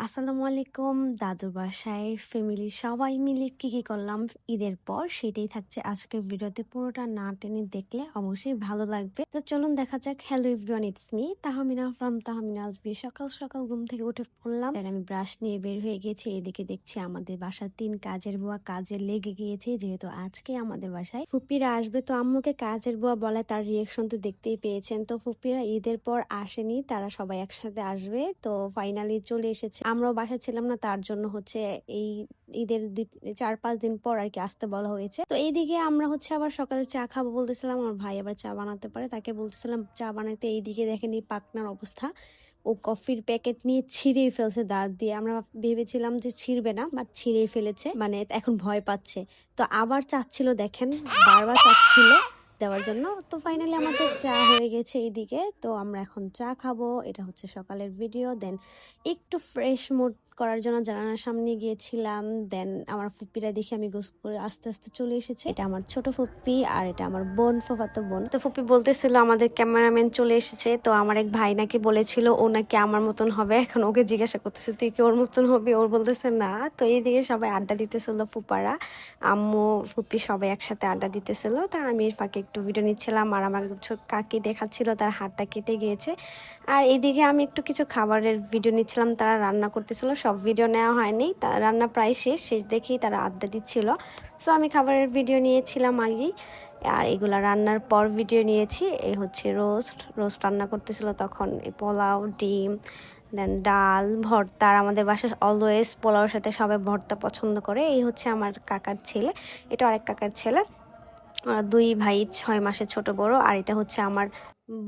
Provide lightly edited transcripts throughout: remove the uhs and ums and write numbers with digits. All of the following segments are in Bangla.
আসসালামু আলাইকুম। দাদুর বাসায় ফ্যামিলি সবাই মিলে কি করলাম ঈদের পর সেটাই থাকছে আজকের ভিডিওতে। পুরোটা না টেনে দেখলে অবশ্যই ভালো লাগবে। তো চলুন দেখা যাক। Hello everyone, it's me Tahmina from Tahmina Ajbi. সকাল সকাল ঘুম থেকে উঠে পড়লাম, আমি ব্রাশ নিয়ে বের হয়ে গেছি। এদিকে দেখছি আমাদের বাসার 3 কাজের বুয়া কাজে লেগে গিয়েছে, যেহেতু আজকে আমাদের বাসায় ফুপিরা আসবে। তো আম্মুকে কাজের বুয়া বলে, তার রিয়েকশন তো দেখতেই পেয়েছেন। তো ফুপিরা ঈদের পর আসেনি, তারা সবাই একসাথে আসবে। তো ফাইনালি চলে এসেছে। আমরাও বাসায় ছিলাম না, তার জন্য হচ্ছে এই ঈদের 4-5 দিন পর আর কি আসতে বলা হয়েছে। তো এইদিকে আমরা হচ্ছে আবার সকালে চা খাবো বলতেছিলাম। আমার ভাই আবার চা বানাতে পারে, তাকে বলতেছিলাম চা বানাইতে। এইদিকে দেখেন এই পাকনার অবস্থা, ও কফির প্যাকেট নিয়ে ছিঁড়েই ফেলছে দাঁত দিয়ে। আমরা ভেবেছিলাম যে ছিঁড়বে না, বাট ছিঁড়েই ফেলেছে, মানে এখন ভয় পাচ্ছে। তো আবার চাচ্ছিল, দেখেন বারবার চাচ্ছিল দেওয়ার জন্য। তো ফাইনালি আমাদের চা হয়ে গেছে এইদিকে। তো আমরা এখন চা খাবো। এটা হচ্ছে সকালের ভিডিও। দেন একটু ফ্রেশ মুড করার জন্য জানালার সামনে গিয়েছিলাম। দেন আমার ফুপ্পিরা দেখে আমি গোসল করে আস্তে আস্তে চলে এসেছে। এটা আমার ছোট ফুপ্পি আর এটা আমার বোন, ফুফাতো বোন। তো ফুপ্পি বলতেছিল আমাদের ক্যামেরাম্যান চলে এসেছে। তো আমার এক ভাই নাকি বলেছিল ও নাকি আমার মতন হবে। এখন ওকে জিজ্ঞাসা করতেছে তুই কি ওর মতন হবি, ওর বলতেছে না। তো এইদিকে সবাই আড্ডা দিতেছিল, ফুপারা, আম্মু, ফুপ্পি সবাই একসাথে আড্ডা দিতেছিল। তা আমি এর ফাঁকে একটু ভিডিও নিচ্ছিলাম, আর আমার কাকি দেখাচ্ছিল তার হাতটা কেটে গিয়েছে। আর এইদিকে আমি একটু কিছু খাবারের ভিডিও নিচ্ছিলাম, তারা রান্না করতেছিল। সব ভিডিও নেওয়া হয়নি, রান্না প্রায় শেষ দেখেই তারা আড্ডা দিচ্ছিল। সো আমি খাবারের ভিডিও নিয়েছিলাম আগেই, আর এগুলা রান্নার পর ভিডিও নিয়েছি। এই হচ্ছে রোস্ট রান্না করতেছিল তখন। পোলাও, ডিম, দেন ডাল, ভর্তা। আর আমাদের বাসায় অলওয়েজ পোলাওর সাথে সবাই ভর্তা পছন্দ করে। এই হচ্ছে আমার কাকার ছেলে, এটা আরেক কাকার ছেলে। 2 ভাই, 6 মাসের ছোট বড়। আর এটা হচ্ছে আমার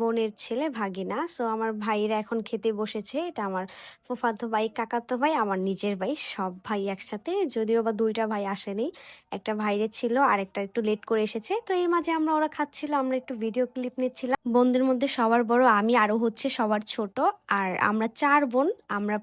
বোনের ছেলে, ভাগিনা। সো আমার ভাইরা এখন খেতে বসেছে। এটা আমার ফুফাতো ভাই, কাকাতো ভাই, আমার নিজের ভাই, সব ভাই একসাথে। যদিও বা 2টা ভাই আসেনি, একটা ভাইরে ছিল আর একটা একটু লেট করে এসেছে। তো এর মাঝে ওরা খাচ্ছিল, আমরা একটু ভিডিও ক্লিপ নিচ্ছিলাম। বোনদের মধ্যে সবার বড় আমি, আরো হচ্ছে সবার ছোট। আর আমরা 4 বোন। আমরা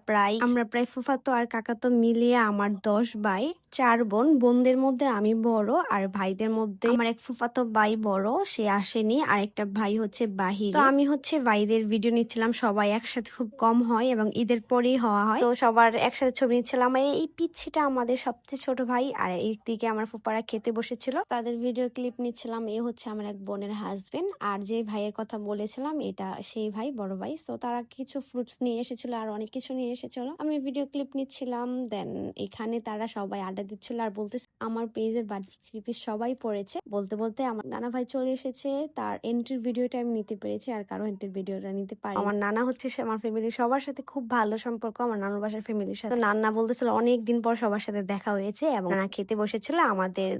প্রায় ফুফাতো আর কাকাতো মিলিয়ে আমার 10 ভাই, 4 বোন। বোনদের মধ্যে আমি বড়, আর ভাইদের মধ্যে আমার এক ফুফাতো ভাই বড়, সে আসেনি। আর একটা ভাই হচ্ছে বাহিরে। তো আমি হচ্ছে ভাইদের ভিডিও নিচ্ছিলাম। সবাই একসাথে খুব কম হয় এবং ঈদের পরেই হওয়া হয়, তো সবার একসাথে ছবি নিচ্ছিলাম। আর এই পিচ্ছিটা আমাদের সবচেয়ে ছোট ভাই, আর এই দিকে আমার ফুপারা খেতে বসেছিল, তাদের ভিডিও ক্লিপ নিচ্ছিলাম। এই হচ্ছে আমার এক বোনের হাজবেন্ড। আর যে ভাইয়ের কথা বলেছিলাম এটা সেই ভাই, বড় ভাই। তো তারা কিছু ফ্রুটস নিয়ে এসেছিল আর অনেক কিছু নিয়ে এসেছিল, আমি ভিডিও ক্লিপ নিচ্ছিলাম। দেন এখানে তারা সবাই আড্ডা দিচ্ছিল আর বলতে আমার পেজের বার্থডে সবাই পড়েছে। বলতে বলতে আমার নানা ভাই চলে এসেছে, তার এন্ট্রির ভিডিওটা আমি নিতে পেরেছি, আর কারো এন্ট্রির ভিডিওটা নিতে পারি। আমার নানা হচ্ছে আমার ফ্যামিলির সবার সাথে খুব ভালো সম্পর্ক, আমার নানুর বাসার ফ্যামিলির সাথে। নান্না বলতেছিল অনেক দিন পর সবার সাথে দেখা হয়েছে, এবং নানা খেতে বসেছিল, আমাদের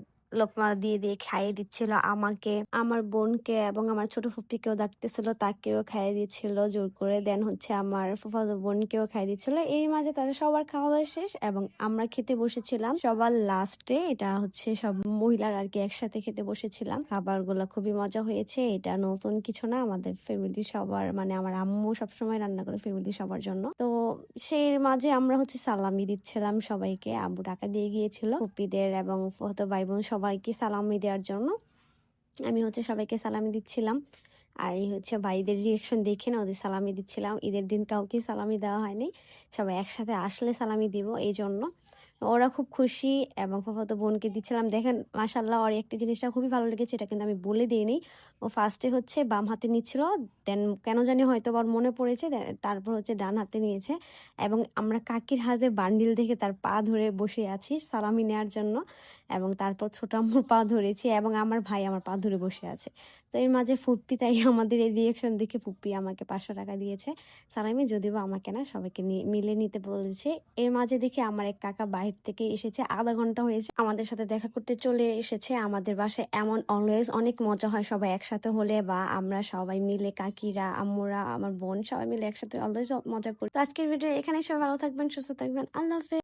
লোকমা দিয়ে দিয়ে খাইয়ে দিচ্ছিল আমাকে, আমার বোনকে, এবং আমার ছোট ফুপ্পিকেও ডাকতেছিল, তাকেও খাইয়ে দিচ্ছিল জোর করে। দেন হচ্ছে আমার ফুফাতো বোনকেও খাইয়ে দিচ্ছিল। এই মাঝে তাদের সবার খাওয়া দাওয়া শেষ এবং আমরা খেতে বসেছিলাম সবার লাস্টে। এটা হচ্ছে সব মহিলার আর কি একসাথে খেতে বসেছিলাম। খাবারগুলো খুবই মজা হয়েছে। এটা নতুন কিছু না, আমাদের ফ্যামিলি সবার, মানে আমার আম্মু সবসময় রান্না করে ফ্যামিলি সবার জন্য। তো সেই মাঝে আমরা হচ্ছে সালামি দিচ্ছিলাম সবাইকে। আব্বু টাকা দিয়ে গিয়েছিল ফুপ্পিদের এবং ফুফাতো ভাই বোন সবাইকে সালামি দেওয়ার জন্য। আমি হচ্ছে সবাইকে সালামি দিচ্ছিলাম। আর এই হচ্ছে ভাইদের রিয়েকশন দেখে না ওদের সালামি দিচ্ছিলাম। ঈদের দিন কাউকে সালামি দেওয়া হয়নি, সবাই একসাথে আসলে সালামি দিব, এই জন্য ওরা খুব খুশি। এবং ফুফাতো বোনকে দিচ্ছিলাম। দেখেন মাশাল্লাহ, ওর একটা জিনিসটা খুবই ভালো লেগেছে, এটা কিন্তু আমি বলে দিইনি। ও ফার্স্টে হচ্ছে বাম হাতে নিচ্ছিল, দেন কেন জানি হয়তো ওর মনে পড়েছে, তারপর হচ্ছে ডান হাতে নিয়েছে। এবং আমরা কাকির হাতে বান্ডিল দেখে তার পা ধরে বসে আছি সালামি নেওয়ার জন্য, এবং তারপর ছোট আম্মুর পা ধরেছি, এবং আমার ভাই আমার পা ধরে বসে আছে। তো এর মাঝে ফুপ্পি, তাই আমাদের এই রিয়েকশন দেখে ফুপ্পি আমাকে 500 টাকা দিয়েছে সালামি, যদিও আমাকে না, সবাইকে মিলে নিতে বলেছে। এর মাঝে দেখি আমার এক কাকা বাইরে থেকে এসেছে, আধা ঘন্টা হয়েছে আমাদের সাথে দেখা করতে চলে এসেছে। আমাদের বাসায় এমন অলওয়েজ অনেক মজা হয় সবাই একসাথে হলে, বা আমরা সবাই মিলে, কাকিরা, আম্মুরা, আমার বোন সবাই মিলে একসাথে অলওয়েজ মজা করি। তো আজকের ভিডিও এখানে, সবাই ভালো থাকবেন, সুস্থ থাকবেন, আল্লাহ হাফেজ।